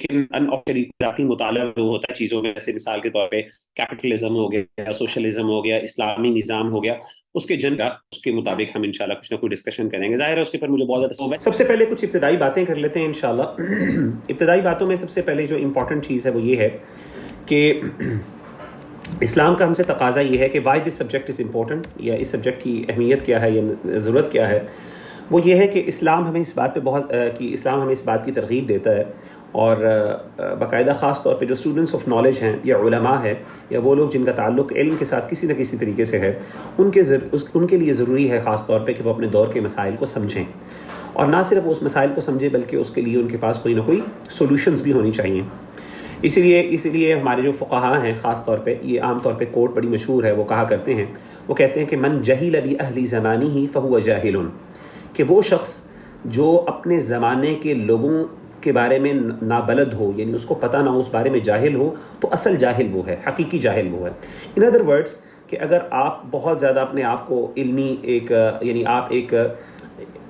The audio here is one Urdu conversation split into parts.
لیکن ذاتی مطالعہ جو ہوتا ہے چیزوں میں، جیسے مثال کے طور پہ کیپٹلزم ہو گیا، سوشلزم ہو گیا، اسلامی نظام ہو گیا، اس کے اس کے مطابق ہم انشاءاللہ کچھ نہ کچھ ڈسکشن کریں گے. ظاہر ہے اس کے اوپر مجھے بہت زیادہ. سب سے پہلے کچھ ابتدائی باتیں کر لیتے ہیں انشاءاللہ. ابتدائی باتوں میں سب سے پہلے جو امپورٹنٹ چیز ہے وہ یہ ہے کہ اسلام کا ہم سے تقاضا یہ ہے کہ why this subject is important, یا اس سبجیکٹ کی اہمیت کیا ہے یا ضرورت کیا ہے. وہ یہ ہے کہ اسلام ہمیں اس بات پہ اسلام ہمیں اس بات کی ترغیب دیتا ہے، اور باقاعدہ خاص طور پہ جو اسٹوڈنٹس آف نالج ہیں یا علماء ہیں یا وہ لوگ جن کا تعلق علم کے ساتھ کسی نہ کسی طریقے سے ہے، ان کے لیے ضروری ہے خاص طور پہ کہ وہ اپنے دور کے مسائل کو سمجھیں، اور نہ صرف اس مسائل کو سمجھیں بلکہ اس کے لیے ان کے پاس کوئی نہ کوئی سولوشنز بھی ہونی چاہیے. اسی لیے ہمارے جو فقہاء ہیں خاص طور پہ، یہ عام طور پہ کوٹ بڑی مشہور ہے، وہ کہا کرتے ہیں، وہ کہتے ہیں کہ من جہل بأہل زمانہ فہو جاہل، کہ وہ شخص جو اپنے زمانے کے لوگوں کے بارے میں نابلد ہو، یعنی اس کو پتہ نہ ہو، اس بارے میں جاہل ہو، تو اصل جاہل وہ ہے، حقیقی جاہل وہ ہے. ان ادر ورڈز کہ اگر آپ بہت زیادہ اپنے آپ کو یعنی آپ ایک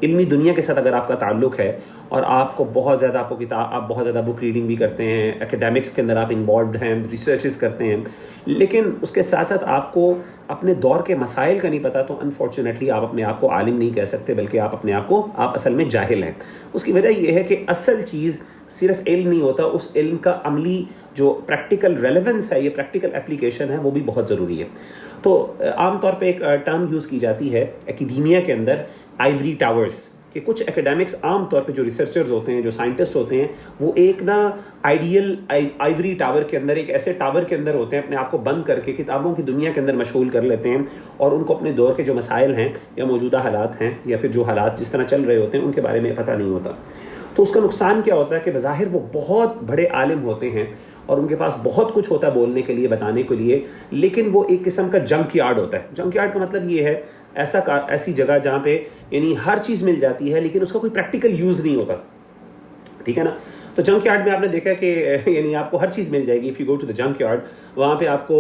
علمی دنیا کے ساتھ اگر آپ کا تعلق ہے، اور آپ بہت زیادہ بک ریڈنگ بھی کرتے ہیں، ایکیڈیمکس کے اندر آپ انوالوڈ ہیں، ریسرچز کرتے ہیں، لیکن اس کے ساتھ ساتھ آپ کو اپنے دور کے مسائل کا نہیں پتہ، تو انفارچونیٹلی آپ اپنے آپ کو عالم نہیں کہہ سکتے، بلکہ آپ اپنے آپ کو اصل میں جاہل ہیں. اس کی وجہ یہ ہے کہ اصل چیز صرف علم نہیں ہوتا، اس علم کا عملی جو پریکٹیکل ریلیونس ہے، یہ پریکٹیکل اپلیکیشن ہے، وہ بھی بہت ضروری ہے. تو عام طور پہ ایک ٹرم یوز کی جاتی ہے ایکیڈیمیا کے اندر، آئیوری ٹاورز، کہ کچھ ایکیڈیمکس عام طور پہ جو ریسرچرز ہوتے ہیں، جو سائنٹسٹ ہوتے ہیں، وہ ایک آئیڈیل آئیوری ٹاور کے اندر، ایک ایسے ٹاور کے اندر ہوتے ہیں، اپنے آپ کو بند کر کے کتابوں کی دنیا کے اندر مشغول کر لیتے ہیں، اور ان کو اپنے دور کے جو مسائل ہیں یا موجودہ حالات ہیں یا پھر جو حالات جس طرح چل رہے ہوتے ہیں ان کے بارے میں پتہ نہیں ہوتا. تو اس کا نقصان کیا ہوتا ہے کہ بظاہر وہ بہت بڑے عالم ہوتے ہیں اور ان کے پاس بہت کچھ ہوتا ہے بولنے کے لیے، بتانے کے لیے، لیکن وہ ایک قسم کا جنک یارڈ ہوتا ہے. جنک یارڈ کا مطلب یہ ہے ایسی جگہ جہاں پہ یعنی ہر چیز مل جاتی ہے لیکن اس کا کوئی پریکٹیکل یوز نہیں ہوتا. ٹھیک ہے نا؟ تو جنک یارڈ میں آپ نے دیکھا کہ یعنی آپ کو ہر چیز مل جائے گی. If you go to the junkyard, وہاں پہ آپ کو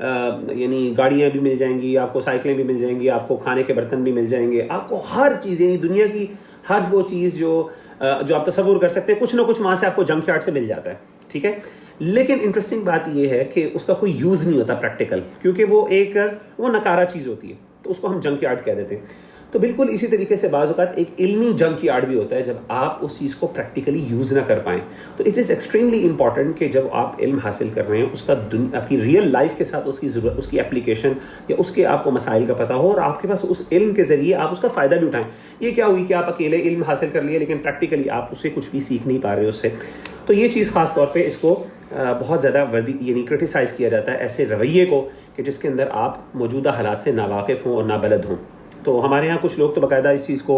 یعنی گاڑیاں بھی مل جائیں گی، آپ کو سائیکلیں بھی مل جائیں گی، آپ کو کھانے کے برتن بھی مل جائیں گے، آپ کو ہر چیز، یعنی دنیا کی ہر وہ چیز جو آپ تصور کر سکتے ہیں، کچھ نہ کچھ وہاں سے آپ کو جنک یارڈ سے مل جاتا ہے. ٹھیک ہے، لیکن انٹرسٹنگ بات یہ ہے کہ اس کا کوئی یوز نہیں ہوتا پریکٹیکل، کیونکہ وہ نکارہ چیز ہوتی ہے، تو اس کو ہم جنک یارڈ کہہ دیتے ہیں. تو بالکل اسی طریقے سے بعض اوقات ایک علمی جنک یارڈ بھی ہوتا ہے جب آپ اس چیز کو پریکٹیکلی یوز نہ کر پائیں. تو اٹ از ایکسٹریملی امپورٹنٹ کہ جب آپ علم حاصل کر رہے ہیں، اس کا آپ کی ریئل لائف کے ساتھ اس کی ضرورت، اس کی اپلیکیشن یا اس کے آپ کو مسائل کا پتہ ہو، اور آپ کے پاس اس علم کے ذریعے آپ اس کا فائدہ بھی اٹھائیں. یہ کیا ہوئی کہ آپ اکیلے علم حاصل کر لیے لیکن پریکٹیکلی آپ اسے کچھ بھی سیکھ نہیں پا رہے اس سے. تو یہ چیز خاص طور پہ اس کو بہت زیادہ یعنی کرٹیسائز کیا جاتا ہے، ایسے رویے کو کہ جس کے اندر آپ موجودہ حالات سے ناواقف ہوں اور نابلد ہوں. تو ہمارے ہاں کچھ لوگ تو باقاعدہ اس چیز کو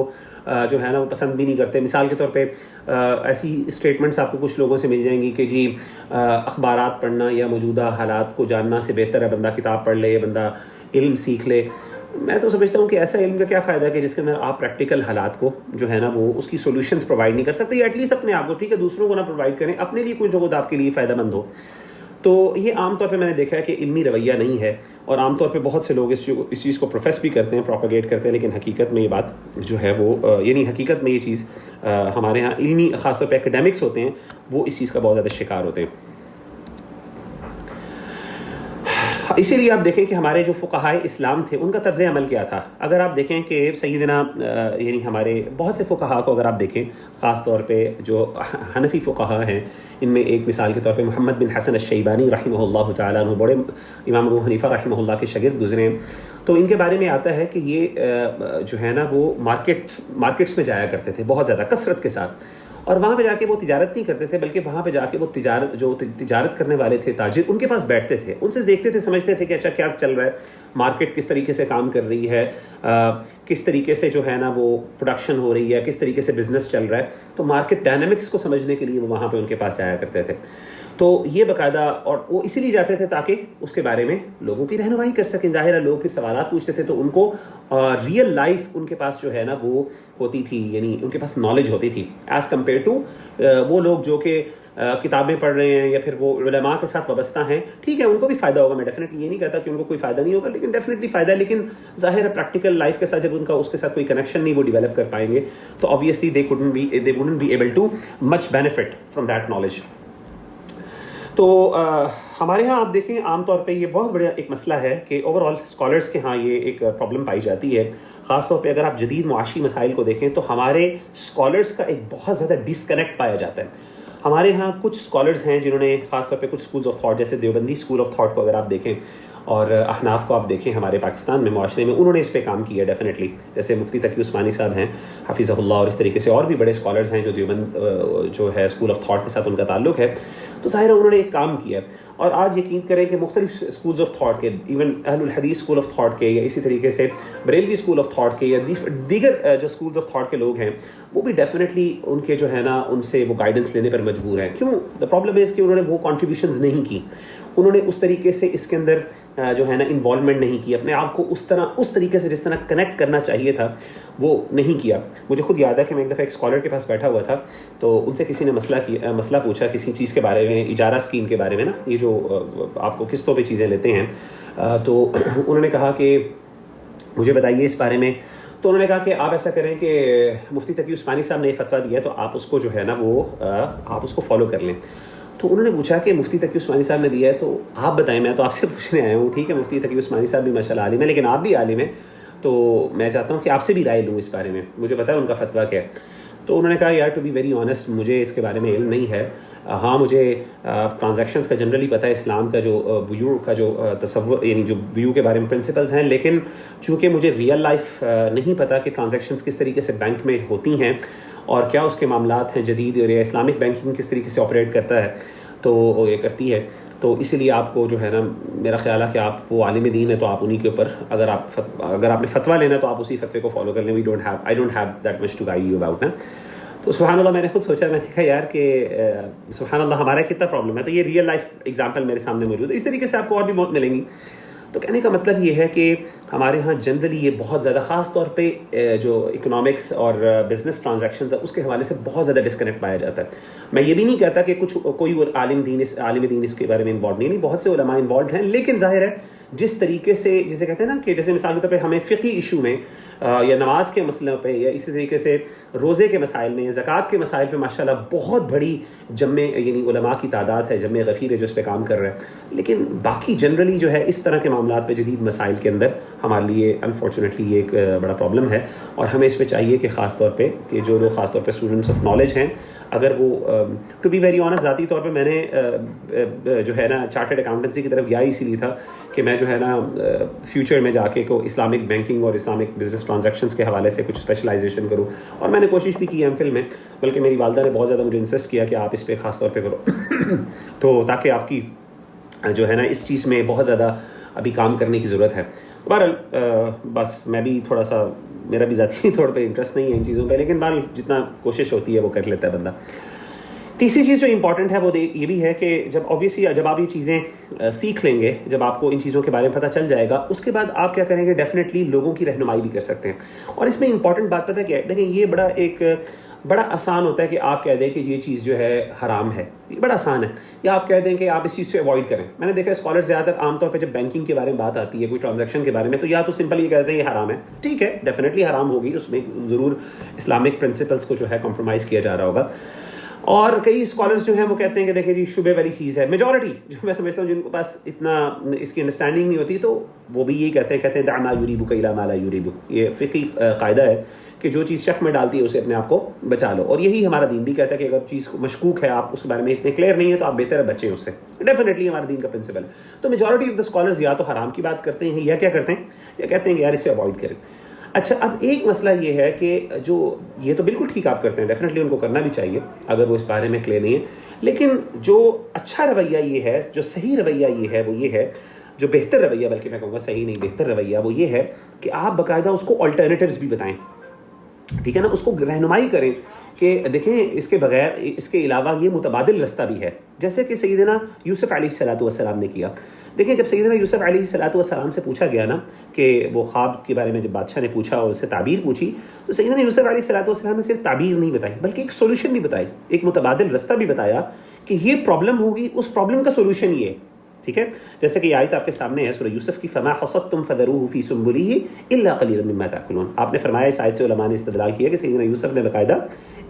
جو ہے نا وہ پسند بھی نہیں کرتے. مثال کے طور پہ ایسی اسٹیٹمنٹس آپ کو کچھ لوگوں سے مل جائیں گی کہ جی اخبارات پڑھنا یا موجودہ حالات کو جاننا سے بہتر ہے بندہ کتاب پڑھ لے، بندہ علم سیکھ لے. میں تو سمجھتا ہوں کہ ایسا علم کا کیا فائدہ ہے کہ جس کے اندر آپ پریکٹیکل حالات کو جو ہے نا وہ اس کی سولوشنز پرووائڈ نہیں کر سکتے، یا ایٹ لیسٹ اپنے آپ کو، ٹھیک ہے دوسروں کو نہ پرووائڈ کریں، اپنے لیے کوئی جو خود آپ کے لیے فائدہ مند ہو. تو یہ عام طور پہ میں نے دیکھا ہے کہ علمی رویہ نہیں ہے، اور عام طور پہ بہت سے لوگ اس چیز کو پروفیس بھی کرتے ہیں، پروپیگیٹ کرتے ہیں، لیکن حقیقت میں یہ بات جو ہے وہ یعنی حقیقت میں یہ چیز ہمارے ہاں علمی خاص طور پہ ایکیڈیمکس ہوتے ہیں، وہ اس چیز کا بہت زیادہ شکار ہوتے ہیں. اسی لیے آپ دیکھیں کہ ہمارے جو فقہائے اسلام تھے ان کا طرز عمل کیا تھا. اگر آپ دیکھیں کہ سیدنا یعنی ہمارے بہت سے فقہاء کو اگر آپ دیکھیں، خاص طور پہ جو حنفی فقہاء ہیں، ان میں ایک مثال کے طور پہ محمد بن حسن الشیبانی رحمہ اللہ تعالیٰ عنہ، بڑے امام ابو حنیفہ رحمہ اللہ کے شاگرد گزرے ہیں. تو ان کے بارے میں آتا ہے کہ یہ جو ہے نا وہ مارکیٹس میں جایا کرتے تھے بہت زیادہ کثرت کے ساتھ، اور وہاں پہ جا کے وہ تجارت نہیں کرتے تھے، بلکہ وہاں پہ جا کے وہ تجارت کرنے والے تھے، تاجر، ان کے پاس بیٹھتے تھے، ان سے دیکھتے تھے، سمجھتے تھے کہ اچھا کیا چل رہا ہے، مارکیٹ کس طریقے سے کام کر رہی ہے، کس طریقے سے جو ہے نا وہ پروڈکشن ہو رہی ہے، کس طریقے سے بزنس چل رہا ہے. تو مارکیٹ ڈائنامکس کو سمجھنے کے لیے وہ وہاں پہ ان کے پاس آیا کرتے تھے. تو یہ باقاعدہ، اور وہ اسی لیے جاتے تھے تاکہ اس کے بارے میں لوگوں کی رہنمائی کر سکیں. ظاہر ہے لوگ پھر سوالات پوچھتے تھے تو ان کو ریئل لائف ان کے پاس جو ہے نا وہ ہوتی تھی، یعنی ان کے پاس نالج ہوتی تھی ایز کمپیئر ٹو وہ لوگ جو کہ کتابیں پڑھ رہے ہیں یا پھر وہ علماء کے ساتھ وابستہ ہیں. ٹھیک ہے ان کو بھی فائدہ ہوگا، میں ڈیفینیٹلی یہ نہیں کہتا کہ ان کو کوئی فائدہ نہیں ہوگا، لیکن ڈیفینیٹلی فائدہ ہے. لیکن ظاہر ہے پریکٹیکل لائف کے ساتھ جب ان کا اس کے ساتھ کوئی کنیکشن نہیں وہ ڈیولپ کر پائیں گے تو obviously they wouldn't be able to much benefit from that knowledge. تو ہمارے ہاں آپ دیکھیں عام طور پہ یہ بہت بڑا ایک مسئلہ ہے کہ اوور آل اسکالرس کے ہاں یہ ایک پرابلم پائی جاتی ہے. خاص طور پہ اگر آپ جدید معاشی مسائل کو دیکھیں تو ہمارے اسکالرس کا ایک بہت زیادہ ڈسکنیکٹ پایا جاتا ہے. ہمارے ہاں کچھ اسکالرس ہیں جنہوں نے خاص طور پہ کچھ اسکولز آف تھاٹ جیسے دیوبندی اسکول آف تھاٹ کو اگر آپ دیکھیں اور احناف کو آپ دیکھیں ہمارے پاکستان میں معاشرے میں, انہوں نے اس پہ کام کیا ڈیفینیٹلی. جیسے مفتی تقی عثمانی صاحب ہیں حفیظہ اللہ, اور اس طریقے سے اور بھی بڑے اسکالرز ہیں جو دیوبند جو ہے اسکول آف تھاٹ کے ساتھ ان کا تعلق ہے. تو ظاہر ہے انہوں نے ایک کام کیا ہے. اور آج یقین کریں کہ مختلف اسکولز آف تھاٹ کے, ایون اہل الحدیث اسکول آف تھاٹ کے, یا اسی طریقے سے بریلوی اسکول آف تھاٹ کے, یا دیگر جو اسکولز آف تھاٹ کے لوگ ہیں, وہ بھی ڈیفینیٹلی ان کے جو ہے نا ان سے وہ گائیڈنس لینے پر مجبور ہیں. کیوں؟ دا پرابلم از کہ انہوں نے وہ کنٹریبیوشنز نہیں کی, انہوں نے اس طریقے سے اس کے اندر جو ہے نا انوالومنٹ نہیں کی, اپنے آپ کو اس طریقے سے جس طرح کنیکٹ کرنا چاہیے تھا وہ نہیں کیا. مجھے خود یاد ہے کہ میں ایک دفعہ ایک اسکالر کے پاس بیٹھا ہوا تھا, تو ان سے کسی نے مسئلہ پوچھا کسی چیز کے بارے میں, اجارہ اسکیم کے بارے میں نا, یہ جو آپ کو قسطوں پہ چیزیں لیتے ہیں. تو انہوں نے کہا کہ مجھے بتائیے اس بارے میں. تو انہوں نے کہا کہ آپ ایسا کریں کہ مفتی تقی عثمانی صاحب نے یہ فتویٰ دیا ہے تو آپ اس کو جو ہے نا وہ آپ اس کو فالو کر لیں. تو انہوں نے پوچھا کہ مفتی تقی عثمانی صاحب نے دیا ہے تو آپ بتائیں, میں تو آپ سے پوچھنے آیا ہوں. ٹھیک ہے, مفتی تقی عثمانی صاحب بھی ماشاء اللہ عالم ہے, لیکن آپ بھی عالم ہیں, تو میں چاہتا ہوں کہ آپ سے بھی رائے لوں اس بارے میں, مجھے پتہ ہے ان کا فتویٰ کیا ہے. تو انہوں نے کہا یار ٹو بی ویری آنیسٹ مجھے اس کے بارے میں علم نہیں ہے. ہاں مجھے ٹرانزیکشنز کا جنرلی پتہ ہے, اسلام کا جو ویو کا جو تصور یعنی جو ویو کے بارے میں پرنسپلز ہیں, لیکن چونکہ مجھے ریئل لائف نہیں پتہ کہ ٹرانزیکشنز کس طریقے سے بینک میں ہوتی ہیں اور کیا اس کے معاملات ہیں جدید, اور اسلامک بینکنگ کس طریقے سے آپریٹ کرتا ہے, تو یہ کرتی ہے. تو اسی لیے آپ کو جو ہے نا میرا خیال ہے کہ آپ وہ عالم دین ہے تو آپ انہی کے اوپر اگر آپ نے فتویٰ لینا ہے تو آپ اسی فتوے کو فالو کر لیں. I don't have that much to guide you about. تو سبحان اللہ میں نے خود سوچا, میں نے کہا یار کہ سبحان اللہ ہمارا کتنا پرابلم ہے. تو یہ ریئل لائف ایگزامپل میرے سامنے موجود ہے. اس طریقے سے آپ کو اور بھی بہت ملیں گی. تو کہنے کا مطلب یہ ہے کہ ہمارے ہاں جنرلی یہ بہت زیادہ خاص طور پہ جو اکنامکس اور بزنس ٹرانزیکشنز ہے اس کے حوالے سے بہت زیادہ ڈسکنیکٹ پایا جاتا ہے. میں یہ بھی نہیں کہتا کہ کوئی عالم دین اس کے بارے میں انوالو نہیں, بہت سے علماء انوالوڈ ہیں, لیکن ظاہر ہے جس طریقے سے جسے کہتے ہیں نا کہ جیسے مثال کے طور پہ ہمیں فقہی ایشو میں یا نماز کے مسئلوں پہ یا اسی طریقے سے روزے کے مسائل میں یا زکوٰۃ کے مسائل پہ ماشاءاللہ بہت بڑی جمع یعنی علماء کی تعداد ہے, جمع غفیر ہے جو اس پہ کام کر رہے ہیں. لیکن باقی جنرلی جو ہے اس طرح کے معاملات پہ جدید مسائل کے اندر ہمارے لیے انفارچونیٹلی یہ ایک بڑا پرابلم ہے. اور ہمیں اس پہ چاہیے کہ خاص طور پہ کہ جو لوگ خاص طور پہ اسٹوڈنٹس آف نالج ہیں, اگر وہ ٹو بی ویری آنیسٹ ذاتی طور پہ میں نے جو ہے نا چارٹرڈ اکاؤنٹنسی کی طرف گیا اسی لیے تھا کہ میں جو ہے نا فیوچر میں جا کے کو اسلامک بینکنگ اور اسلامک بزنس ٹرانزیکشنز کے حوالے سے کچھ اسپیشلائزیشن کروں, اور میں نے کوشش بھی کی ایم فل میں, بلکہ میری والدہ نے بہت زیادہ مجھے انسسٹ کیا کہ آپ اس پہ خاص طور پہ کرو تو تاکہ آپ کی جو ہے نا اس چیز میں بہت زیادہ ابھی کام کرنے کی ضرورت ہے. بہرحال بس میں بھی تھوڑا سا میرا بھی ذاتی طور پہ انٹرسٹ نہیں ہے ان چیزوں پہ, لیکن بہرحال جتنا کوشش ہوتی ہے وہ کر لیتا ہے بندہ. تیسری چیز جو امپورٹنٹ ہے وہ یہ بھی ہے کہ جب آپ یہ چیزیں سیکھ لیں گے, جب آپ کو ان چیزوں کے بارے میں پتہ چل جائے گا, اس کے بعد آپ کیا کریں گے, ڈیفینیٹلی لوگوں کی رہنمائی بھی کر سکتے ہیں. اور اس میں امپورٹنٹ بات پتہ کیا ہے, دیکھیں یہ بڑا آسان ہوتا ہے کہ آپ کہہ دیں کہ یہ چیز جو ہے حرام ہے, یہ بڑا آسان ہے, یا آپ کہہ دیں کہ آپ اس چیز سے اوائڈ کریں. میں نے دیکھا اسکالر زیادہ تر عام طور پہ جب بینکنگ کے بارے میں بات آتی ہے, کوئی ٹرانزیکشن کے بارے میں, تو یا تو سمپل یہ کہتے ہیں یہ حرام ہے. ٹھیک ہے, ڈیفینیٹلی حرام ہوگی, اس میں ضرور اسلامک پرنسپلس کو جو ہے کمپرومائز کیا جا رہا ہوگا. اور کئی اسکالرس جو ہیں وہ کہتے ہیں کہ دیکھیں جی شبے والی چیز ہے. میجورٹی جو میں سمجھتا ہوں جن کے پاس اتنا اس کی انڈرسٹینڈنگ نہیں ہوتی تو وہ بھی یہی کہتے ہیں دع ما یریبک الی ما لا یریبک. یہ فقہی قاعدہ ہے کہ جو چیز شک میں ڈالتی ہے اسے اپنے آپ کو بچا لو, اور یہی ہمارا دین بھی کہتا ہے کہ اگر چیز مشکوک ہے, آپ اس کے بارے میں اتنے کلیئر نہیں ہے تو آپ بہتر ہے بچیں اس سے. ڈیفینیٹلی ہمارے دین کا پرنسپل. تو میجورٹی آف دا اسکالرز یا تو حرام کی بات کرتے ہیں یا کیا کرتے ہیں, یا کہتے ہیں کہ یار اسے اوائڈ کریں. اچھا, اب ایک مسئلہ یہ ہے کہ جو یہ تو بالکل ٹھیک آپ کرتے ہیں, ڈیفینیٹلی ان کو کرنا بھی چاہیے اگر وہ اس بارے میں کلیئر نہیں ہے, لیکن جو اچھا رویہ یہ ہے, جو صحیح رویہ یہ ہے, وہ یہ ہے, جو بہتر رویہ, بلکہ میں کہوں گا صحیح نہیں بہتر رویہ, وہ یہ ہے کہ آپ باقاعدہ اس کو الٹرنیٹیوز بھی بتائیں. ٹھیک ہے نا, اس کو رہنمائی کریں کہ دیکھیں اس کے بغیر, اس کے علاوہ یہ متبادل رستہ بھی ہے, جیسے کہ سیدنا یوسف علیہ الصلوۃ والسلام نے کیا. دیکھیں جب سیدنا یوسف علیہ الصلوۃ والسلام سے پوچھا گیا نا کہ وہ خواب کے بارے میں جب بادشاہ نے پوچھا اور اس سے تعبیر پوچھی, تو سیدنا یوسف علیہ الصلوۃ والسلام نے صرف تعبیر نہیں بتائی بلکہ ایک سولوشن بھی بتائی, ایک متبادل رستہ بھی بتایا کہ یہ پرابلم ہوگی, اس پرابلم کا سولوشن یہ. ٹھیک ہے. جیسے کہ یہ آیت آپ کے سامنے ہے سورہ یوسف کی، فما حصدتم فذروه في سنبله الا قليلا مما تاكلون. آپ نے فرمایا اس آیت سے علماء نے استدلال کیا کہ سیدنا یوسف نے باقاعدہ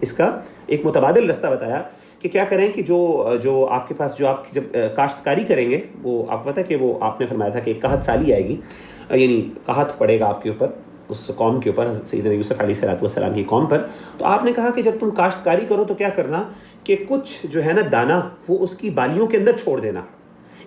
اس کا ایک متبادل رستہ بتایا کہ کیا کریں کہ جو آپ کے پاس جو آپ جب کاشتکاری کریں گے، وہ آپ کو پتہ ہے کہ وہ آپ نے فرمایا تھا کہ ایک قحط سالی آئے گی، یعنی قحط پڑے گا آپ کے اوپر، اس قوم کے اوپر، سیدنا یوسف علیہ السلام کی قوم پر. تو آپ نے کہا کہ جب تم کاشتکاری کرو تو کیا کرنا کہ کچھ جو ہے نا دانہ وہ اس کی بالیوں کے اندر چھوڑ دینا،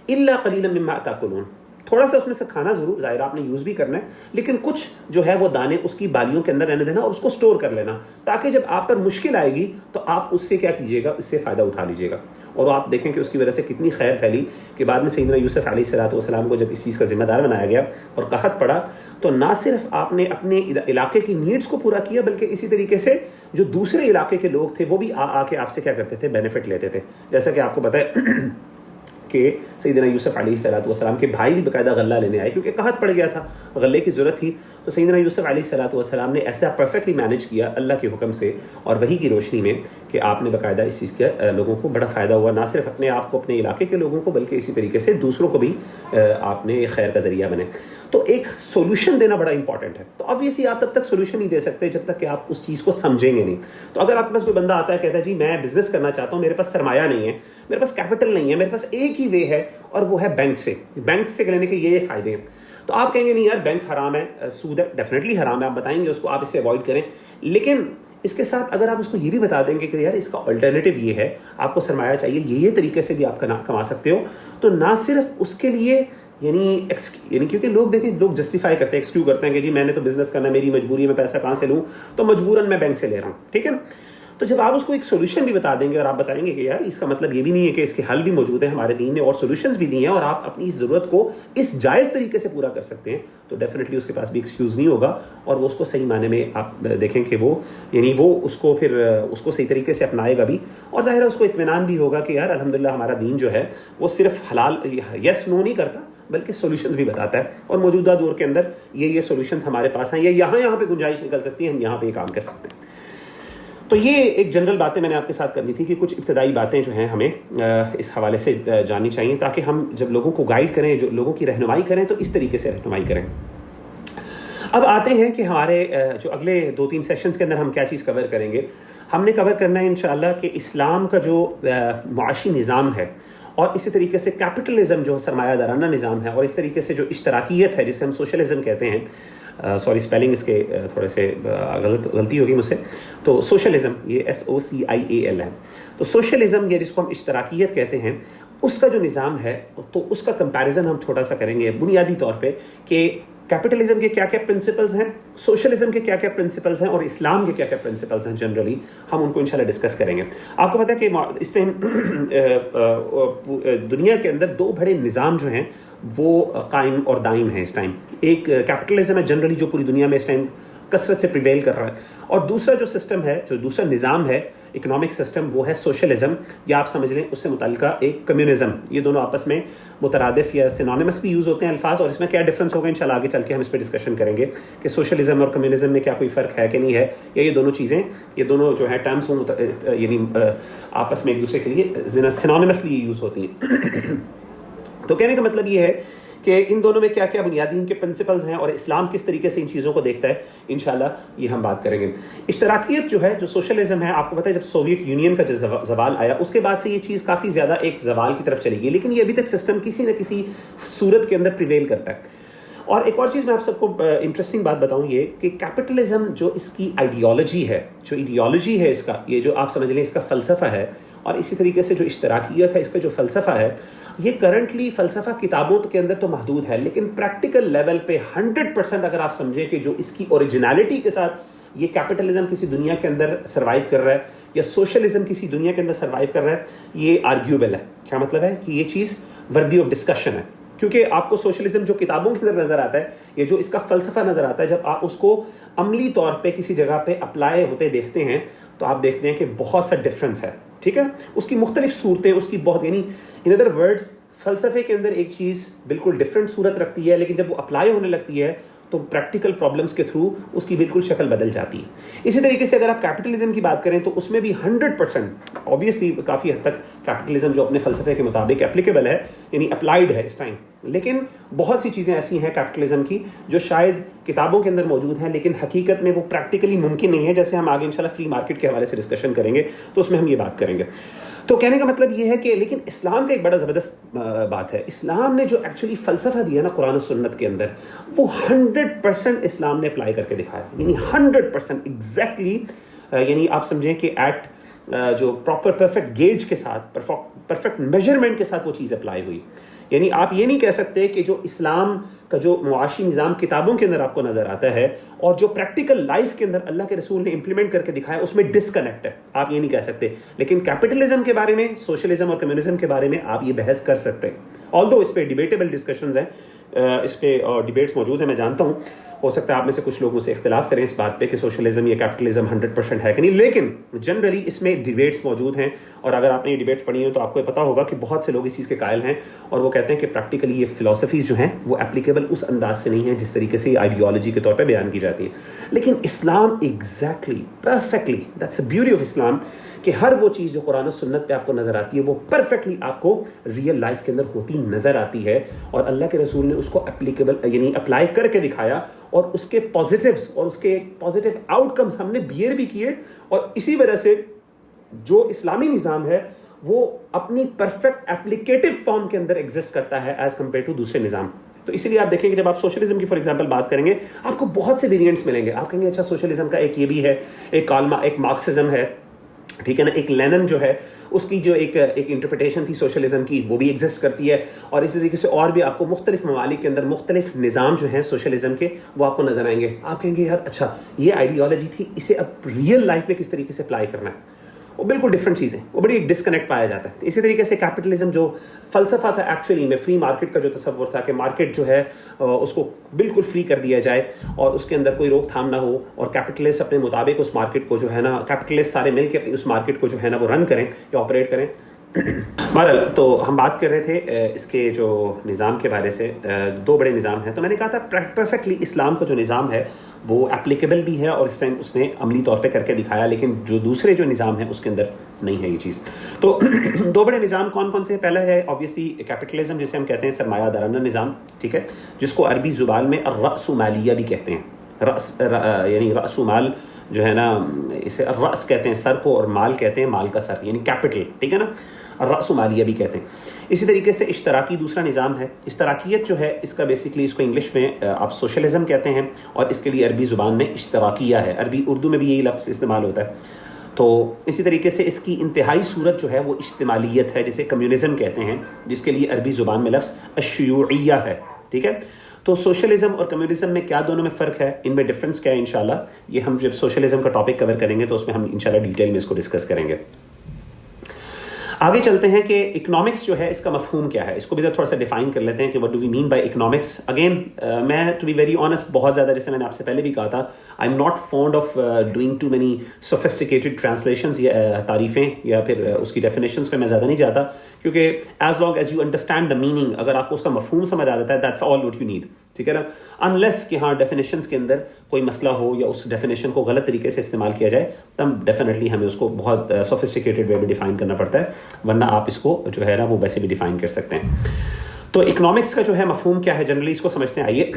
الا قلیلا مما تاکلون، تھوڑا سا اس میں سے کھانا ضرور، ظاہر آپ نے یوز بھی کرنا ہے، لیکن کچھ جو ہے وہ دانے اس کی بالیوں کے اندر رہنے دینا اور اس کو سٹور کر لینا، تاکہ جب آپ پر مشکل آئے گی تو آپ اس سے کیا کیجیے گا، اس سے فائدہ اٹھا لیجیے گا. اور آپ دیکھیں کہ اس کی وجہ سے کتنی خیر پھیلی کہ بعد میں سیدنا یوسف علیہ السلام کو جب اس چیز کا ذمہ دار بنایا گیا اور قحط پڑا تو نہ صرف آپ نے اپنے علاقے کی نیڈز کو پورا کیا، بلکہ اسی طریقے سے جو دوسرے علاقے کے لوگ تھے وہ بھی آ کے آپ سے کیا کرتے تھے، بینیفٹ لیتے تھے. جیسا کہ آپ کو پتہ ہے کہ سیدنا یوسف علیہ السلام کے بھائی بھی باقاعدہ غلہ لینے آئے کیونکہ قحط پڑ گیا تھا، غلے کی ضرورت تھی. تو سیدنا یوسف علیہ السلام نے ایسا پرفیکٹلی مینیج کیا اللہ کے حکم سے اور وحی کی روشنی میں کہ آپ نے باقاعدہ اس چیز کا لوگوں کو بڑا فائدہ ہوا، نہ صرف اپنے آپ کو، اپنے علاقے کے لوگوں کو، بلکہ اسی طریقے سے دوسروں کو بھی آپ نے خیر کا ذریعہ بنے. تو ایک سولوشن دینا بڑا امپورٹنٹ ہے. تو obviously آپ تب تک سولوشن نہیں دے سکتے جب تک کہ آپ اس چیز کو سمجھیں گے نہیں. تو اگر آپ کے پاس کوئی بندہ آتا ہے کہتا ہے جی میں بزنس کرنا چاہتا ہوں، میرے پاس سرمایہ نہیں ہے، میرے پاس کیپٹل نہیں ہے، میرے پاس ایک ہی وے ہے اور وہ ہے بینک سے لینے کے یہ فائدے ہیں، تو آپ کہیں گے نہیں یار بینک حرام ہے، سود ہے، ڈیفینیٹلی حرام ہے، آپ بتائیں گے اس کو آپ اس سے اوائڈ کریں. لیکن اس کے ساتھ اگر آپ اس کو یہ بھی بتا دیں گے کہ یار اس کا الٹرنیٹو یہ ہے، آپ کو سرمایہ چاہیے، یہ طریقے سے بھی آپ کما سکتے ہو، تو نہ صرف اس کے لیے یعنی کیونکہ لوگ دیکھیں، لوگ جسٹیفائی کرتے ہیں، ایکسکیوز کرتے ہیں کہ جی میں نے تو بزنس کرنا ہے، میری مجبوری ہے، میں پیسہ کہاں سے لوں، تو مجبوراً میں بینک سے لے رہا ہوں. ٹھیک ہے نا. تو جب آپ اس کو ایک سولوشن بھی بتا دیں گے اور آپ بتائیں گے کہ یار اس کا مطلب یہ بھی نہیں ہے کہ اس کے حل بھی موجود ہیں، ہمارے دین نے اور سولوشنز بھی دی ہیں اور آپ اپنی ضرورت کو اس جائز طریقے سے پورا کر سکتے ہیں، تو ڈیفینیٹلی اس کے پاس بھی ایکسکیوز نہیں ہوگا اور وہ اس کو صحیح معنی میں آپ دیکھیں کہ وہ اس کو پھر اس کو صحیح طریقے سے اپنائے گا بھی، اور ظاہر ہے اس کو اطمینان بھی ہوگا کہ یار الحمدللہ ہمارا دین جو ہے وہ صرف حلال یس نو نہیں کرتا بلکہ سولوشنز بھی بتاتا ہے، اور موجودہ دور کے اندر یہ سولوشنز ہمارے پاس ہیں، یا یہاں پہ گنجائش نکل سکتی ہے، ہم یہاں پہ یہ کام کر سکتے ہیں. تو یہ ایک جنرل باتیں میں نے آپ کے ساتھ کرنی تھی کہ کچھ ابتدائی باتیں جو ہیں ہمیں اس حوالے سے جاننی چاہیے تاکہ ہم جب لوگوں کو گائیڈ کریں، جو لوگوں کی رہنمائی کریں تو اس طریقے سے رہنمائی کریں. اب آتے ہیں کہ ہمارے جو اگلے 2-3 سیشنز کے اندر ہم کیا چیز کور کریں گے. ہم نے کور کرنا ہے انشاءاللہ کہ اسلام کا جو معاشی نظام ہے اور اسی طریقے سے کیپٹلزم جو سرمایہ دارانہ نظام ہے اور اس طریقے سے جو اشتراکیت ہے جسے ہم سوشلزم کہتے ہیں، سوری اسپیلنگ اس کے تھوڑے سے غلطی ہوگی مجھ سے، تو سوشلزم یہ SOCIAL ہے. تو سوشلزم یہ جس کو ہم اشتراکیت کہتے ہیں اس کا جو نظام ہے تو اس کا کمپیریزن ہم چھوٹا سا کریں گے بنیادی طور پہ کہ کیپٹلزم کے کیا کیا پرنسپلز ہیں، سوشلزم کے کیا کیا پرنسپلز ہیں اور اسلام کے کیا کیا پرنسپلز ہیں. جنرلی ہم ان کو انشاءاللہ ڈسکس کریں گے. آپ کو پتہ ہے کہ اس ٹائم دنیا کے اندر 2 بڑے نظام جو ہیں وہ قائم اور دائم ہیں اس ٹائم. ایک کیپٹلزم ہے جنرلی جو پوری دنیا میں اس ٹائم کثرت سے پریویل کر رہا ہے، اور دوسرا جو سسٹم ہے، جو دوسرا نظام ہے اکنامک سسٹم، وہ ہے سوشلزم، یا آپ سمجھ لیں اس سے متعلقہ ایک کمیونزم. یہ دونوں آپس میں مترادف یا سینونیمس بھی یوز ہوتے ہیں الفاظ، اور اس میں کیا ڈفرنس ہوگا انشاءاللہ آگے چل کے ہم اس پہ ڈسکشن کریں گے کہ سوشلزم اور کمیونزم میں کیا کوئی فرق ہے کہ نہیں ہے، یا یہ دونوں چیزیں، یہ دونوں جو ہیں ٹرمز یعنی آپس میں ایک دوسرے کے لیے سینونیمسلی یوز ہوتی ہیں. تو کہنے کا مطلب یہ ہے کہ ان دونوں میں کیا کیا بنیادی ان کے پرنسپلز ہیں اور اسلام کس طریقے سے ان چیزوں کو دیکھتا ہے، انشاءاللہ یہ ہم بات کریں گے. اشتراکیت جو ہے، جو سوشلزم ہے، آپ کو پتہ ہے جب سوویت یونین کا زوال آیا اس کے بعد سے یہ چیز کافی زیادہ ایک زوال کی طرف چلی گئی، لیکن یہ ابھی تک سسٹم کسی نہ کسی صورت کے اندر پریویل کرتا ہے. اور ایک اور چیز میں آپ سب کو انٹرسٹنگ بات بتاؤں یہ کہ کیپٹلزم جو اس کی آئیڈیالوجی ہے، جو ایڈیالوجی ہے اس کا، یہ جو آپ سمجھ لیں اس کا فلسفہ ہے، اور اسی طریقے سے جو اشتراکیت ہے اس کا جو فلسفہ ہے، یہ کرنٹلی فلسفہ کتابوں کے اندر تو محدود ہے، لیکن پریکٹیکل لیول پہ 100% اگر آپ سمجھیں کہ جو اس کی اوریجنالٹی کے ساتھ یہ کیپٹلزم کسی دنیا کے اندر سروائیو کر رہا ہے یا سوشلزم کسی دنیا کے اندر سروائیو کر رہا ہے، یہ آرگیوبل ہے. کیا مطلب ہے کہ یہ چیز وردی آف ڈسکشن ہے، کیونکہ آپ کو سوشلزم جو کتابوں کے اندر نظر آتا ہے، یہ جو اس کا فلسفہ نظر آتا ہے، جب آپ اس کو عملی طور پہ کسی جگہ پہ اپلائی ہوتے دیکھتے ہیں تو آپ دیکھتے ہیں کہ بہت سا ڈفرینس ہے. ٹھیک ہے، اس کی مختلف صورتیں، اس کی بہت، یعنی ان ادر ورڈز فلسفے کے اندر ایک چیز بالکل ڈفرینٹ صورت رکھتی ہے، لیکن جب وہ اپلائی ہونے لگتی ہے تو پریکٹیکل پرابلمس کے تھرو اس کی بالکل شکل بدل جاتی ہے. اسی طریقے سے اگر آپ کیپٹلزم کی بات کریں تو اس میں بھی 100% آبویسلی کافی حد تک کیپٹلزم جو اپنے فلسفے کے مطابق اپلیکیبل ہے, یعنی اپلائیڈ ہے اس ٹائم, لیکن بہت سی چیزیں ایسی ہیں کیپٹلزم کی جو شاید کتابوں کے اندر موجود ہیں لیکن حقیقت میں وہ پریکٹیکلی ممکن نہیں ہے, جیسے ہم آگے انشاءاللہ فری مارکیٹ کے حوالے سے ڈسکشن کریں گے تو اس میں ہم یہ بات کریں گے. تو کہنے کا مطلب یہ ہے کہ لیکن اسلام کا ایک بڑا زبردست بات ہے, اسلام نے جو ایکچولی فلسفہ دیا نا قرآن و سنت کے اندر, وہ 100% اسلام نے اپلائی کر کے دکھایا, یعنی 100% ایگزیکٹلی, یعنی آپ سمجھیں کہ ایٹ جو پراپر پرفیکٹ گیج کے ساتھ, پرفیکٹ میجرمنٹ کے ساتھ وہ چیز اپلائی ہوئی. یعنی آپ یہ نہیں کہہ سکتے کہ جو اسلام کا جو معاشی نظام کتابوں کے اندر آپ کو نظر آتا ہے اور جو پریکٹیکل لائف کے اندر اللہ کے رسول نے امپلیمنٹ کر کے دکھایا اس میں ڈسکنیکٹ ہے, آپ یہ نہیں کہہ سکتے. لیکن کیپٹلزم کے بارے میں, سوشلزم اور کمیونزم کے بارے میں آپ یہ بحث کر سکتے ہیں, آلدو اس پہ ڈیبیٹیبل ڈسکشنز ہیں, اس پہ ڈیبیٹس موجود ہیں, میں جانتا ہوں ہو سکتا ہے آپ میں سے کچھ لوگوں سے اختلاف کریں اس بات پہ کہ سوشلزم یا کیپٹلزم 100% ہے کہ نہیں, لیکن جنرلی اس میں ڈیبیٹس موجود ہیں. اور اگر آپ نے یہ ڈیبیٹس پڑھی ہیں تو آپ کو پتہ ہوگا کہ بہت سے لوگ اس چیز کے قائل ہیں اور وہ کہتے ہیں کہ پریکٹیکلی یہ فلسفیز جو ہیں وہ اپلیکیبل اس انداز سے نہیں ہیں جس طریقے سے یہ آئیڈیالوجی کے طور پہ بیان کی جاتی ہے. لیکن اسلام exactly perfectly, that's a beauty of اسلام, کہ ہر وہ چیز جو قرآن و سنت پہ آپ کو نظر آتی ہے وہ پرفیکٹلی آپ کو ریئل لائف کے اندر ہوتی نظر آتی ہے, اور اللہ کے رسول نے اس کو اپلیکیبل یعنی اپلائی کر کے دکھایا, اور اس کے پازیٹیوز اور اس کے پازیٹیو آؤٹ کمز ہم نے بیئر بھی کیے. اور اسی وجہ سے جو اسلامی نظام ہے وہ اپنی پرفیکٹ اپلیکیٹو فارم کے اندر ایگزسٹ کرتا ہے ایز کمپیئر ٹو دوسرے نظام. تو اسی لیے آپ دیکھیں کہ جب آپ سوشلزم کی فار ایگزامپل بات کریں گے آپ کو بہت سے ویریئنٹس ملیں گے. آپ کہیں گے اچھا سوشلزم کا ایک یہ بھی ہے, ایک کالما, ایک مارکسزم ہے, ٹھیک ہے نا, ایک لینن جو ہے اس کی جو ایک انٹرپریٹیشن تھی سوشلزم کی وہ بھی ایگزسٹ کرتی ہے. اور اسی طریقے سے اور بھی آپ کو مختلف ممالک کے اندر مختلف نظام جو ہیں سوشلزم کے وہ آپ کو نظر آئیں گے. آپ کہیں گے یار اچھا یہ آئیڈیالوجی تھی, اسے اب ریئل لائف میں کس طریقے سے اپلائی کرنا ہے, وہ بالکل ڈفرینٹ چیزیں, وہ بڑی ایک ڈسکنیکٹ پایا جاتا ہے. اسی طریقے سے کیپٹلزم جو فلسفہ تھا ایکچولی میں, فری مارکیٹ کا جو تصور تھا کہ مارکیٹ جو ہے اس کو بالکل فری کر دیا جائے اور اس کے اندر کوئی روک تھام نہ ہو, اور کیپٹلسٹ اپنے مطابق اس مارکیٹ کو جو ہے نا, کیپٹلسٹ سارے مل کے اپنی اس مارکیٹ کو جو ہے نا وہ رن کریں یا آپریٹ کریں. بہرحال تو ہم بات کر رہے تھے اس کے جو نظام کے بارے سے, دو بڑے نظام ہیں. تو میں نے کہا تھا پرفیکٹلی اسلام کا جو نظام ہے وہ اپلیکیبل بھی ہے اور اس ٹائم اس نے عملی طور پہ کر کے دکھایا, لیکن جو دوسرے جو نظام ہیں اس کے اندر نہیں ہے یہ چیز. تو دو بڑے نظام کون کون سے ہیں؟ پہلا ہے آبویسلی کیپٹلزم جسے ہم کہتے ہیں سرمایہ دارانہ نظام, ٹھیک ہے, جس کو عربی زبان میں الرأس مالیہ بھی کہتے ہیں. رأس یعنی رأس مال جو ہے نا, اسے الرأس کہتے ہیں سر کو, اور مال کہتے ہیں مال کا سر یعنی کیپٹل, ٹھیک ہے نا, الرأس مالیہ بھی کہتے ہیں. اسی طریقے سے اشتراکی دوسرا نظام ہے. اشتراکیت جو ہے اس کا بیسکلی اس کو انگلش میں آپ سوشلزم کہتے ہیں, اور اس کے لیے عربی زبان میں اشتراکیہ ہے. عربی اردو میں بھی یہی لفظ استعمال ہوتا ہے. تو اسی طریقے سے اس کی انتہائی صورت جو ہے وہ اشتمالیت ہے, جسے کمیونزم کہتے ہیں, جس کے لیے عربی زبان میں لفظ الشیوعیہ ہے, ٹھیک ہے. تو سوشلزم اور کمیونزم میں کیا دونوں میں فرق ہے, ان میں ڈفرینس کیا ہے, انشاءاللہ یہ ہم جب سوشلزم کا ٹاپک کور کریں گے تو اس میں ہم انشاءاللہ ڈیٹیل میں اس کو ڈسکس کریں گے. آگے چلتے ہیں کہ اکنامکس جو ہے اس کا مفہوم کیا ہے, اس کو بھی تھوڑا سا ڈیفائن کر لیتے ہیں کہ what do we mean by economics. Again میں ٹو بی ویری آنیسٹ بہت زیادہ, جیسے میں نے آپ سے پہلے بھی کہا تھا, I am not fond of doing too many sophisticated translations یا تعریفیں یا پھر اس کی ڈیفینیشنس پہ میں زیادہ نہیں جاتا, کیونکہ as long as you understand the meaning, اگر آپ کو اس کا مفہوم سمجھ آ جاتا ہے that's all what you need, ٹھیک ہے نا. انلیس کہ ہاں ڈیفینیشنس کے اندر کوئی مسئلہ ہو یا اس ڈیفینیشن کو غلط طریقے سے استعمال کیا جائے, تب ڈیفینیٹلی ہمیں اس کو بہت سوفسٹیکیٹڈ وے میں ڈیفائن کرنا پڑتا ہے, ورنہ آپ اس کو جو ہے نا وہ ویسے بھی ڈیفائن کر سکتے ہیں. تو اکنامکس کا جو ہے مفہوم کیا ہے, جنرلی اس کو سمجھتے ہیں. آئیے,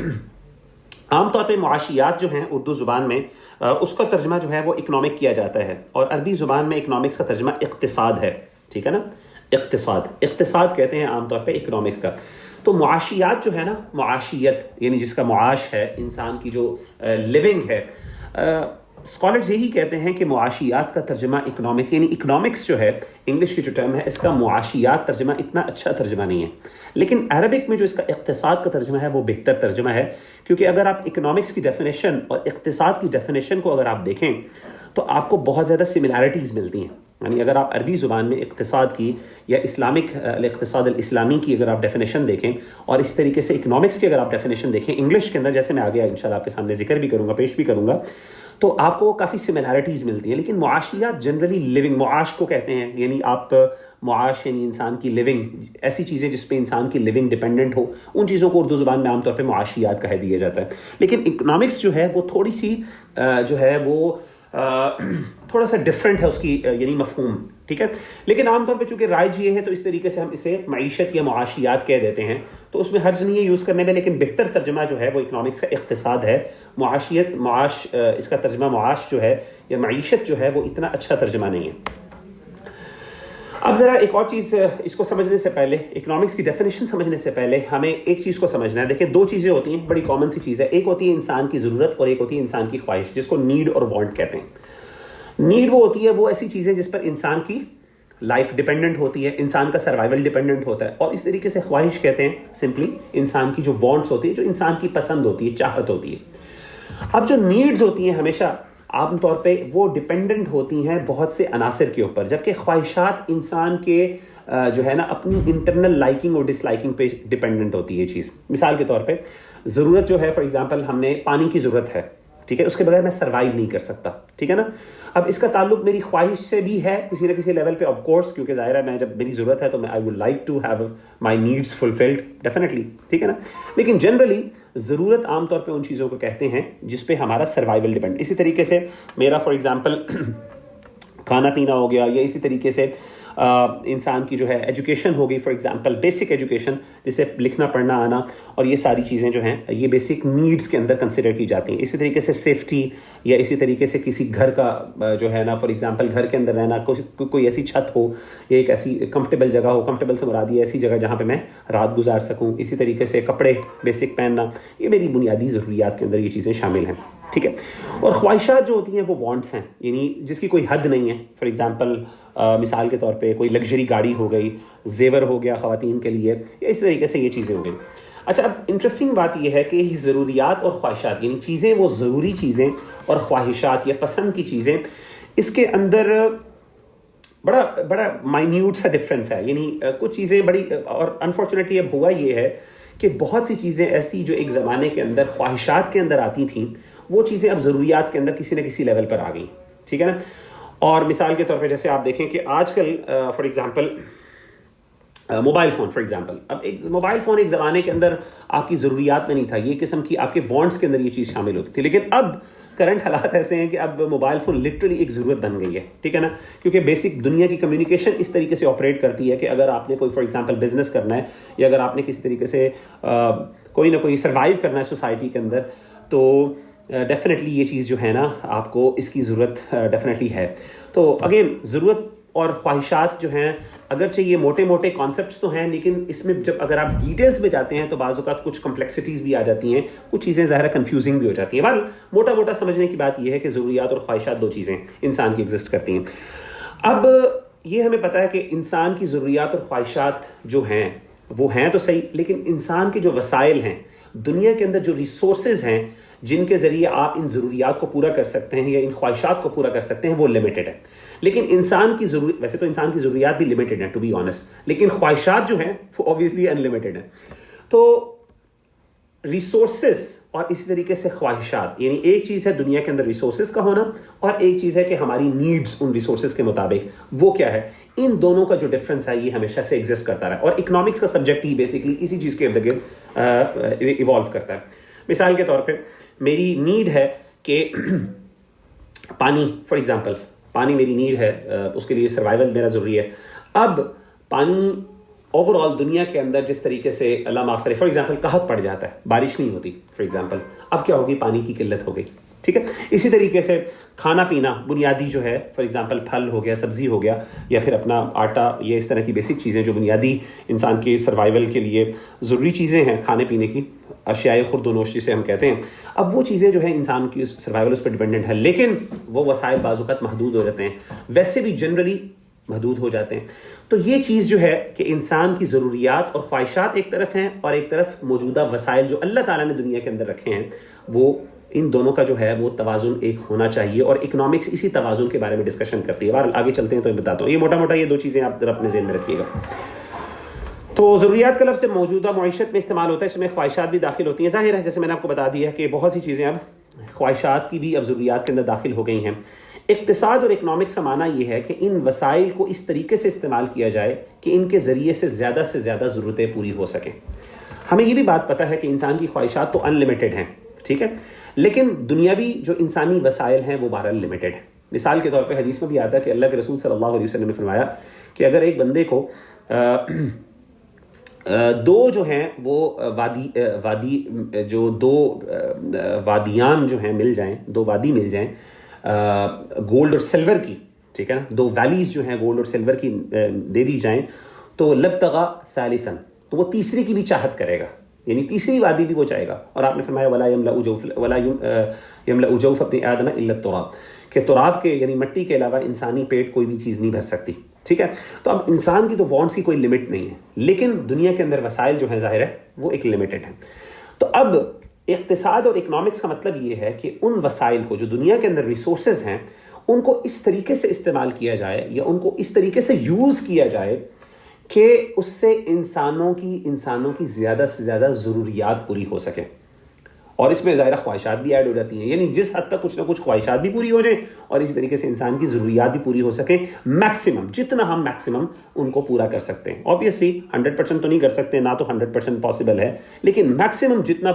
عام طور پہ معاشیات جو ہیں اردو زبان میں اس کا ترجمہ جو ہے وہ اکنامک کیا جاتا ہے, اور عربی زبان میں اکنامکس کا ترجمہ اقتصاد ہے, ٹھیک ہے نا. اقتصاد کہتے ہیں عام طور پہ اکنامکس کا. تو معاشیات جو ہے نا, معاشیت یعنی جس کا معاش ہے, انسان کی جو لیونگ ہے, اسکالرز یہی کہتے ہیں کہ معاشیات کا ترجمہ اکنامک, یعنی اکنامکس جو ہے انگلش کی جو ٹرم ہے اس کا معاشیات ترجمہ اتنا اچھا ترجمہ نہیں ہے, لیکن عربک میں جو اس کا اقتصاد کا ترجمہ ہے وہ بہتر ترجمہ ہے. کیونکہ اگر آپ اکنامکس کی ڈیفینیشن اور اقتصاد کی ڈیفینیشن کو اگر آپ دیکھیں تو آپ کو بہت زیادہ سملیرٹیز ملتی ہیں. یعنی اگر آپ عربی زبان میں اقتصاد کی یا اسلامک الاقتصاد الاسلامی کی اگر آپ ڈیفینیشن دیکھیں، اور اسی طریقے سے اکنامکس کی اگر آپ ڈیفینیشن دیکھیں انگلش کے اندر، جیسے میں آگے انشاءاللہ آپ کے سامنے ذکر بھی کروں گا، پیش بھی کروں گا، تو آپ کو کافی سملیرٹیز ملتی ہیں. لیکن معاشیات جنرلی لیونگ، معاش کو کہتے ہیں، یعنی آپ معاش یعنی انسان کی لیونگ، ایسی چیزیں جس پہ انسان کی لیونگ ڈیپینڈنٹ ہو، ان چیزوں کو اردو زبان میں عام طور پہ معاشیات کہہ دیا جاتا ہے. لیکن اکنامکس جو ہے وہ تھوڑی سی جو ہے وہ تھوڑا سا ڈفرینٹ ہے اس کی یعنی مفہوم، ٹھیک ہے. لیکن عام طور پہ چونکہ رائج یہ ہے تو اس طریقے سے ہم اسے معیشت یا معاشیات کہہ دیتے ہیں، تو اس میں حرج نہیں ہے یوز کرنے میں. لیکن بہتر ترجمہ جو ہے وہ اکنامکس کا اقتصاد ہے. معاشیت، معاش، اس کا ترجمہ معاش جو ہے یا معیشت جو ہے وہ اتنا اچھا ترجمہ نہیں ہے. اب ذرا ایک اور چیز اس کو سمجھنے سے پہلے، اکنامکس کی ڈیفینیشن سمجھنے سے پہلے ہمیں ایک چیز کو سمجھنا ہے. دیکھیں دو چیزیں ہوتی ہیں، بڑی کامن سی چیز ہے. ایک ہوتی ہے انسان کی ضرورت اور ایک ہوتی ہے انسان کی خواہش، جس کو نیڈ اور وانٹ کہتے ہیں. نیڈ وہ ہوتی ہے وہ ایسی چیزیں جس پر انسان کی لائف ڈیپینڈنٹ ہوتی ہے، انسان کا سروائیول ڈیپینڈنٹ ہوتا ہے. اور اس طریقے سے خواہش کہتے ہیں سمپلی انسان کی جو وانٹس ہوتی ہے، جو انسان کی پسند ہوتی ہے، چاہت ہوتی ہے. اب جو نیڈز ہوتی ہیں ہمیشہ عام طور پہ وہ ڈیپینڈنٹ ہوتی ہیں بہت سے عناصر کے اوپر، جبکہ خواہشات انسان کے جو ہے نا اپنی انٹرنل لائکنگ اور ڈس لائکنگ پہ ڈیپینڈنٹ ہوتی ہے یہ چیز. مثال کے طور پہ ضرورت جو ہے، فار ایگزامپل ہم نے پانی کی ضرورت ہے، ٹھیک ہے، اس کے بغیر میں سروائیو نہیں کر سکتا، ٹھیک ہے نا. اب اس کا تعلق میری خواہش سے بھی ہے کسی نہ کسی لیول پہ، آف کورس، کیونکہ ظاہر ہے میں جب میری ضرورت ہے تو میں I would like to have my needs fulfilled definitely, ٹھیک ہے نا. لیکن جنرلی ضرورت عام طور پہ ان چیزوں کو کہتے ہیں جس پہ ہمارا سروائیول ڈیپینڈ. اسی طریقے سے میرا فار ایگزامپل کھانا پینا ہو گیا، یا اسی طریقے سے انسان کی جو ہے ایجوکیشن ہوگی، فار ایگزامپل بیسک ایجوکیشن جسے لکھنا پڑھنا آنا، اور یہ ساری چیزیں جو ہیں یہ بیسک نیڈس کے اندر کنسیڈر کی جاتی ہیں. اسی طریقے سے سیفٹی، یا اسی طریقے سے کسی گھر کا جو ہے نا فار ایگزامپل گھر کے اندر رہنا، کوئی ایسی چھت ہو یا ایک ایسی کمفرٹیبل جگہ ہو، کمفرٹیبل سے مراد یہ ایسی جگہ جہاں پہ میں رات گزار سکوں. اسی طریقے سے کپڑے بیسک پہننا، یہ میری بنیادی ضروریات کے اندر یہ چیزیں شامل ہیں، ٹھیک ہے. اور خواہشات جو ہوتی ہیں وہ وانٹس ہیں، یعنی جس کی کوئی حد نہیں ہے. فار ایگزامپل مثال کے طور پہ کوئی لگژری گاڑی ہو گئی، زیور ہو گیا خواتین کے لیے، یا اس طریقے سے یہ چیزیں ہو گئی. اچھا، اب انٹرسٹنگ بات یہ ہے کہ ضروریات اور خواہشات، یعنی چیزیں وہ ضروری چیزیں اور خواہشات یا پسند کی چیزیں، اس کے اندر بڑا مائنیوٹ سا ڈفرینس ہے. یعنی کچھ چیزیں بڑی، اور انفارچونیٹلی اب ہوا یہ ہے کہ بہت سی چیزیں ایسی جو ایک زمانے کے اندر خواہشات کے اندر آتی تھیں، وہ چیزیں اب ضروریات کے اندر کسی نہ کسی لیول پر آ گئیں، ٹھیک ہے نا. اور مثال کے طور پہ جیسے آپ دیکھیں کہ آج کل for example mobile phone, for example, اب ایک موبائل فون ایک زمانے کے اندر آپ کی ضروریات میں نہیں تھا، یہ قسم کی آپ کے وانٹس کے اندر یہ چیز شامل ہوتی تھی. لیکن اب کرنٹ حالات ایسے ہیں کہ اب موبائل فون لٹرلی ایک ضرورت بن گئی ہے، ٹھیک ہے نا. کیونکہ بیسک دنیا کی کمیونیکیشن اس طریقے سے آپریٹ کرتی ہے کہ اگر آپ نے کوئی فار ایگزامپل بزنس کرنا ہے، یا اگر آپ نے کسی طریقے سے کوئی نہ کوئی سروائیو کرنا ہے سوسائٹی کے اندر، تو ڈیفینیٹلی یہ چیز جو ہے نا آپ کو اس کی ضرورت ڈیفینیٹلی ہے. تو اگین ضرورت اور خواہشات جو ہیں، اگرچہ یہ موٹے موٹے کانسیپٹس تو ہیں، لیکن اس میں جب اگر آپ ڈیٹیلز میں جاتے ہیں تو بعض اوقات کچھ کمپلیکسٹیز بھی آ جاتی ہیں، کچھ چیزیں ظاہر کنفیوزنگ بھی ہو جاتی ہیں. بہرحال موٹا موٹا سمجھنے کی بات یہ ہے کہ ضروریات اور خواہشات دو چیزیں انسان کی ایگزسٹ کرتی ہیں. اب یہ ہمیں پتہ ہے کہ انسان کی ضروریات اور خواہشات جو ہیں وہ ہیں تو صحیح، لیکن انسان کے جو وسائل ہیں دنیا کے اندر، جو ریسورسز ہیں جن کے ذریعے آپ ان ضروریات کو پورا کر سکتے ہیں یا ان خواہشات کو پورا کر سکتے ہیں، وہ لمیٹڈ ہے. لیکن انسان کی ویسے تو انسان کی ضروریات بھی لمیٹڈ ہیں ٹو بی آنیسٹ، لیکن خواہشات جو ہیں وہ اوبویسلی ان لمیٹڈ ہیں. تو ریسورسز اور اسی طریقے سے خواہشات، یعنی ایک چیز ہے دنیا کے اندر ریسورسز کا ہونا، اور ایک چیز ہے کہ ہماری نیڈز ان ریسورسز کے مطابق وہ کیا ہے. ان دونوں کا جو ڈفرینس ہے یہ ہمیشہ سے ایگزسٹ کرتا رہا، اور اکنامکس کا سبجیکٹ ہی بیسکلی اسی چیز کے ارد گرد ایوالو کرتا ہے. مثال کے طور پہ میری نیڈ ہے کہ پانی، فار ایگزامپل پانی میری نیڈ ہے، اس کے لیے سروائیول میرا ضروری ہے. اب پانی اوور آل دنیا کے اندر جس طریقے سے اللہ معاف کرے فار ایگزامپل قحط پڑ جاتا ہے، بارش نہیں ہوتی فار ایگزامپل، اب کیا ہوگی؟ پانی کی قلت ہو گئی، ٹھیک ہے. اسی طریقے سے کھانا پینا بنیادی جو ہے فار ایگزامپل پھل ہو گیا، سبزی ہو گیا، یا پھر اپنا آٹا، یہ اس طرح کی بیسک چیزیں جو بنیادی انسان کے سروائیول کے لیے ضروری چیزیں ہیں کھانے پینے کی، اشیاء خورد و نوش جسے ہم کہتے ہیں. اب وہ چیزیں جو ہیں انسان کی سروائیول اس پہ ڈیپینڈنٹ ہے، لیکن وہ وسائل بعض اوقات محدود ہو جاتے ہیں، ویسے بھی جنرلی محدود ہو جاتے ہیں. تو یہ چیز جو ہے کہ انسان کی ضروریات اور خواہشات ایک طرف ہیں، اور ایک طرف موجودہ وسائل جو اللہ تعالیٰ نے دنیا کے اندر رکھے ہیں وہ ان دونوں کا جو ہے وہ توازن ایک ہونا چاہیے، اور اکنامکس اسی توازن کے بارے میں ڈسکشن کرتی ہے. بہرحال آگے چلتے ہیں تو میں بتاتا ہوں. یہ موٹا موٹا یہ دو چیزیں آپ ذرا اپنے ذہن میں رکھیے گا. تو ضروریات کا لفظ موجودہ معیشت میں استعمال ہوتا ہے، اس میں خواہشات بھی داخل ہوتی ہیں. ظاہر ہے جیسے میں نے آپ کو بتا دیا کہ بہت سی چیزیں اب خواہشات کی بھی اب ضروریات کے اندر داخل ہو گئی ہیں. اقتصاد اور اکنامکس کا معنی یہ ہے کہ ان وسائل کو اس طریقے سے استعمال کیا جائے کہ ان کے ذریعے سے زیادہ ضرورتیں پوری ہو سکیں. ہمیں یہ بھی بات پتہ ہے کہ انسان کی خواہشات تو ان لمیٹڈ ہیں، ٹھیک ہے، لیکن دنیاوی جو انسانی وسائل ہیں وہ بہرحال لمیٹڈ ہیں. مثال کے طور پہ حدیث میں بھی آتا ہے کہ اللہ کے رسول صلی اللہ علیہ وسلم نے فرمایا کہ اگر ایک بندے کو دو جو ہیں وہ وادی جو دو وادیان جو ہیں مل جائیں، دو وادی مل جائیں گولڈ اور سلور کی، ٹھیک ہے نا، دو ویلیز جو ہیں گولڈ اور سلور کی دے دی جائیں، تو لبتغى ثالثا، تو وہ تیسری کی بھی چاہت کرے گا، یعنی تیسری وادی بھی وہ چاہے گا. اور آپ نے فرمایا ولا يملأ جوف ابن آدم الا التراب، کہ تراب کے یعنی مٹی کے علاوہ انسانی پیٹ کوئی بھی چیز نہیں بھر سکتی. ٹھیک ہے، تو اب انسان کی تو وانٹس کی کوئی لمٹ نہیں ہے، لیکن دنیا کے اندر وسائل جو ہیں ظاہر ہے وہ ایک لمیٹڈ ہیں. تو اب اقتصاد اور اکنامکس کا مطلب یہ ہے کہ ان وسائل کو جو دنیا کے اندر ریسورسز ہیں ان کو اس طریقے سے استعمال کیا جائے یا ان کو اس طریقے سے یوز کیا جائے کہ اس سے انسانوں کی زیادہ سے زیادہ ضروریات پوری ہو سکے. اور اس میں ظاہرہ خواہشات بھی ایڈ ہو جاتی ہیں، یعنی جس حد تک کچھ نہ کچھ خواہشات بھی پوری ہو جائیں اور اسی طریقے سے انسان کی ضروریات بھی پوری ہو سکیں میکسیمم، جتنا ہم میکسیمم ان کو پورا کر سکتے ہیں. آبویسلی 100% تو نہیں کر سکتے، نہ تو 100% پاسبل ہے، لیکن میکسیمم جتنا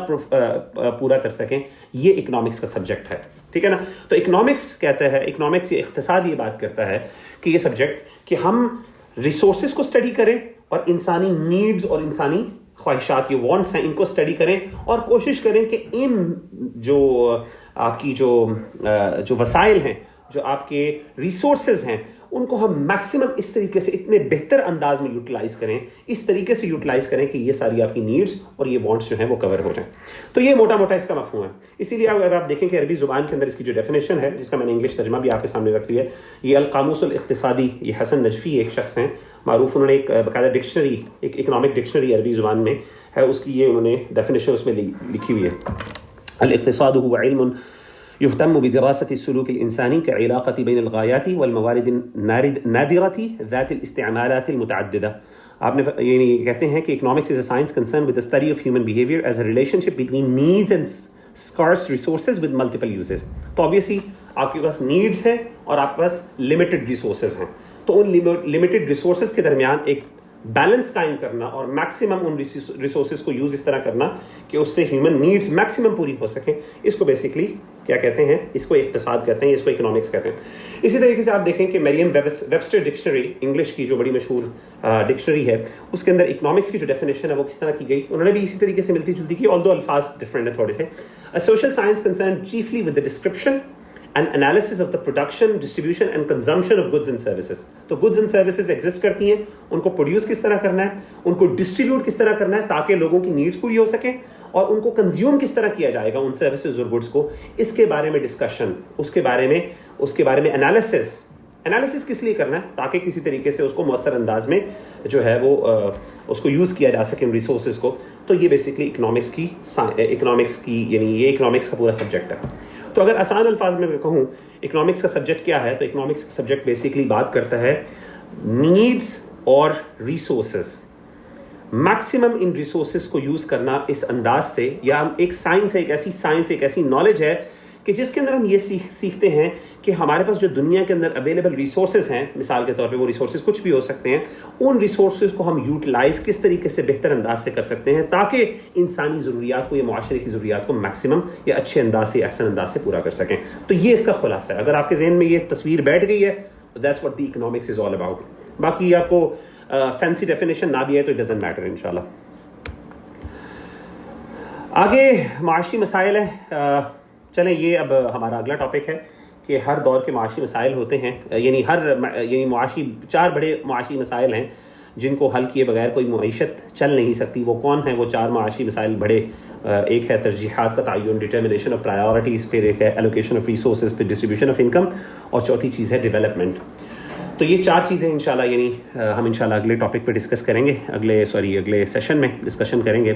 پورا کر سکیں یہ اکنامکس کا سبجیکٹ ہے. ٹھیک ہے نا. تو اکنامکس کہتا ہے، اکنامکس یہ اقتصاد یہ بات کرتا ہے کہ یہ سبجیکٹ کہ ہم ریسورسز کو اسٹڈی کریں اور انسانی نیڈز اور انسانی خواہشات، یہ وانٹس ہیں، ان کو اسٹڈی کریں اور کوشش کریں کہ ان جو آپ کی جو وسائل ہیں، جو آپ کے ریسورسز ہیں، ان کو ہم میکسیمم اس طریقے سے اتنے بہتر انداز میں یوٹیلائز کریں، اس طریقے سے یوٹیلائز کریں کہ یہ ساری آپ کی نیڈز اور یہ وانٹس جو ہیں وہ کور ہو جائیں. تو یہ موٹا موٹا اس کا مفہوم ہے. اسی لیے اگر آپ دیکھیں کہ عربی زبان کے اندر اس کی جو ڈیفینیشن ہے، جس کا میں نے انگلش ترجمہ بھی آپ کے سامنے رکھ لیا ہے، یہ القاموس الاقتصادی، یہ حسن نجفی ایک شخص ہیں معروف، انہوں نے ایک باقاعدہ ڈکشنری، ایک اکنامک ڈکشنری عربی زبان میں ہے، اس کی یہ انہوں نے ڈیفینیشن اس میں لکھی ہوئی ہے. الاقتصاد هو علم يهتم بدراسة السلوك الإنساني كعلاقة بين الغايات والموارد النادرة ذات الاستعمالات المتعددة. آپ نے یعنی کہتے ہیں کہ economics is a science concerned with the study of human behavior as a relationship between needs and scarce resources with multiple uses. تو obviously آپ کے پاس needs ہیں اور آپ کے پاس limited resources ہیں، تو ان limited resources کے درمیان ایک بیلنس قائم کرنا اور میکسیمم ان ریسورسز کو یوز اس طرح کرنا کہ اس سے ہیومن نیڈز میکسیمم پوری ہو سکیں، اس کو بیسکلی کیا کہتے ہیں، اس کو اقتصاد کہتے ہیں، اس کو اکنامکس کہتے ہیں. اسی طریقے سے آپ دیکھیں کہ مریم ویبسٹر ڈکشنری، انگلش کی جو بڑی مشہور ڈکشنری ہے، اس کے اندر اکنامکس کی جو ڈیفینیشن ہے وہ کس طرح کی گئی، انہوں نے بھی اسی طریقے سے ملتی جلتی کی، آلدو الفاظ ڈفرینٹ ہیں تھوڑے سے. Social science concern چیفلی with the description and analysis of the production, distribution and consumption of goods and services. تو goods and services exist کرتی ہیں، ان کو پروڈیوس کس طرح کرنا ہے، ان کو ڈسٹریبیوٹ کس طرح کرنا ہے تاکہ لوگوں کی نیڈز پوری ہو سکیں، اور ان کو کنزیوم کس طرح کیا جائے گا ان سروسز اور گڈس کو، اس کے بارے میں ڈسکشن، اس کے بارے میں انالیسس کس لیے کرنا ہے تاکہ کسی طریقے سے اس کو مؤثر انداز میں جو ہے وہ اس کو یوز کیا جا سکے ان ریسورسز کو. تو یہ بیسکلی اکنامکس کی یعنی یہ اکنامکس کا پورا سبجیکٹ ہے. تو اگر آسان الفاظ میں کہوں اکنامکس کا سبجیکٹ کیا ہے، تو اکنامکس کا سبجیکٹ بیسکلی بات کرتا ہے نیڈز اور ریسورسز، میکسیمم ان ریسورسز کو یوز کرنا اس انداز سے، یا ایک سائنس ہے، ایک ایسی نالج ہے کہ جس کے اندر ہم یہ سیکھتے ہیں کہ ہمارے پاس جو دنیا کے اندر اویلیبل ریسورسز ہیں، مثال کے طور پہ وہ ریسورسز کچھ بھی ہو سکتے ہیں، ان ریسورسز کو ہم یوٹیلائز کس طریقے سے بہتر انداز سے کر سکتے ہیں تاکہ انسانی ضروریات کو یا معاشرے کی ضروریات کو میکسیمم یا اچھے انداز سے، احسن انداز سے پورا کر سکیں. تو یہ اس کا خلاصہ ہے. اگر آپ کے ذہن میں یہ تصویر بیٹھ گئی ہے تو that's what the economics is all about. باقی آپ کو فینسی ڈیفینیشن نہ بھی ہے تو اٹ ڈزنٹ میٹر انشاءاللہ. آگے معاشی مسائل ہیں. چلیں یہ اب ہمارا اگلا ٹاپک ہے کہ ہر دور کے معاشی مسائل ہوتے ہیں، یعنی معاشی 4 بڑے معاشی مسائل ہیں جن کو حل کیے بغیر کوئی معیشت چل نہیں سکتی. وہ کون ہیں وہ 4 معاشی مسائل بڑے؟ ایک ہے ترجیحات کا تعین، ڈٹرمنیشن آف پرائیورٹیز، پھر ایک ہے ایلوکیشن آف ریسورسز، پھر ڈسٹریبیوشن آف انکم، اور چوتھی چیز ہے ڈیولپمنٹ. تو یہ 4 چیزیں انشاءاللہ یعنی ہم انشاءاللہ اگلے ٹاپک پہ ڈسکس کریں گے، اگلے سیشن میں ڈسکشن کریں گے.